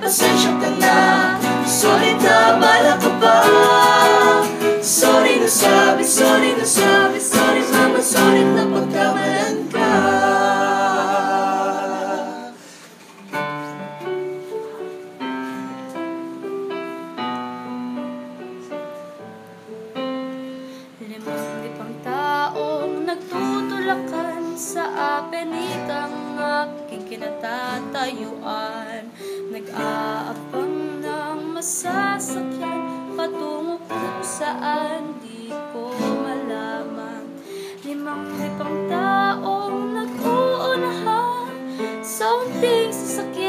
pasensya ka na. Sorry bala ka pa. Sorry na sabi, sorry na sabi, sorry mama, sorry na pagkamalan ka. Limang taong nagtutulakan sa apenikang aking kinatatayuan, nag-aabang ng masasakyan patungo kung saan di ko malaman. Limang taong nag-uunahan sa unting sasakyan,